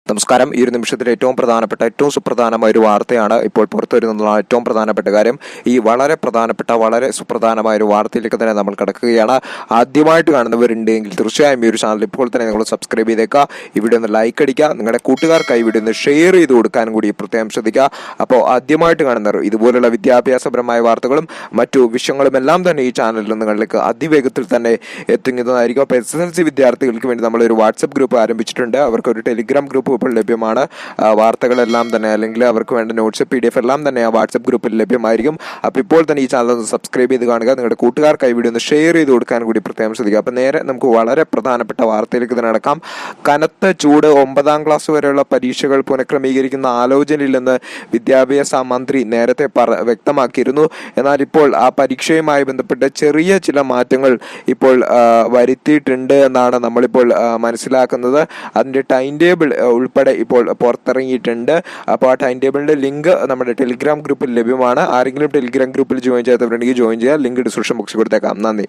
നമസ്കാരം. ഈ ഒരു നിമിഷത്തിൽ ഏറ്റവും സുപ്രധാനമായ ഒരു വാർത്തയാണ് ഇപ്പോൾ പുറത്തു വരുന്നതാണ്. ഏറ്റവും പ്രധാനപ്പെട്ട കാര്യം, ഈ വളരെ സുപ്രധാനമായ ഒരു വാർത്തയിലേക്ക് തന്നെ നമ്മൾ കിടക്കുകയാണ്. ആദ്യമായിട്ട് കാണുന്നവരുണ്ടെങ്കിൽ തീർച്ചയായും ഈ ഒരു ചാനൽ ഇപ്പോൾ തന്നെ നിങ്ങൾ സബ്സ്ക്രൈബ് ചെയ്തേക്കുക. ഈ വീഡിയോ ഒന്ന് ലൈക്ക് അടിക്കുക, നിങ്ങളുടെ കൂട്ടുകാർക്കായി വീഡിയോ ഒന്ന് ഷെയർ ചെയ്ത് കൊടുക്കാനും കൂടി പ്രത്യേകം ശ്രദ്ധിക്കുക. അപ്പോൾ ആദ്യമായിട്ട് കാണുന്നവർ ഇതുപോലുള്ള വിദ്യാഭ്യാസപരമായ വാർത്തകളും മറ്റു വിഷയങ്ങളും എല്ലാം തന്നെ ഈ ചാനലിൽ നിങ്ങളിലേക്ക് അതിവേഗത്തിൽ തന്നെ എത്തുന്നതായിരിക്കും. അപ്പോൾ SSLC വിദ്യാർത്ഥികൾക്ക് വേണ്ടി നമ്മളൊരു വാട്സപ്പ് ഗ്രൂപ്പ് ആരംഭിച്ചിട്ടുണ്ട്. അവർക്ക് ഒരു ടെലിഗ്രാം ഗ്രൂപ്പ് ഇപ്പോൾ ലഭ്യമാണ്. വാർത്തകളെല്ലാം തന്നെ അല്ലെങ്കിൽ അവർക്ക് വേണ്ട നോട്ട്സ് PDF എല്ലാം തന്നെ ആ വാട്സപ്പ് ഗ്രൂപ്പിൽ ലഭ്യമായിരിക്കും. അപ്പോൾ ഇപ്പോൾ തന്നെ ഈ ചാനൽ ഒന്ന് സബ്സ്ക്രൈബ് ചെയ്ത് കാണുക, നിങ്ങളുടെ കൂട്ടുകാർക്കായി വീഡിയോ ഒന്ന് ഷെയർ ചെയ്ത് കൊടുക്കാൻ കൂടി പ്രത്യേകം ശ്രദ്ധിക്കുക. അപ്പോൾ നേരെ നമുക്ക് വളരെ പ്രധാനപ്പെട്ട വാർത്തയിലേക്ക് തന്നെ നടക്കാം. കനത്ത ചൂട്, 9ാം ക്ലാസ് വരെയുള്ള പരീക്ഷകൾ പുനഃക്രമീകരിക്കുന്ന ആലോചനയില്ലെന്ന് വിദ്യാഭ്യാസ മന്ത്രി നേരത്തെ വ്യക്തമാക്കിയിരുന്നു. എന്നാൽ ഇപ്പോൾ ആ പരീക്ഷയുമായി ബന്ധപ്പെട്ട് ചെറിയ ചില മാറ്റങ്ങൾ ഇപ്പോൾ വരുത്തിയിട്ടുണ്ട് എന്നാണ് നമ്മളിപ്പോൾ മനസ്സിലാക്കുന്നത്. അതിൻ്റെ ടൈം ടേബിൾ ഉൾപ്പെടെ ഇപ്പോൾ പുറത്തിറങ്ങിയിട്ടുണ്ട്. അപ്പോൾ ആ ടൈം ടേബിളിന്റെ ലിങ്ക് നമ്മുടെ ടെലിഗ്രാം ഗ്രൂപ്പിൽ ലഭ്യമാണ്. ആരെങ്കിലും ടെലിഗ്രാം ഗ്രൂപ്പിൽ ജോയിൻ ചെയ്യാത്തവരുണ്ടെങ്കിൽ ജോയിൻ ചെയ്യുക. ലിങ്ക് ഡിസ്ക്രിപ്ഷൻ ബോക്സിൽ കൊടുത്തേക്കാം. നന്ദി.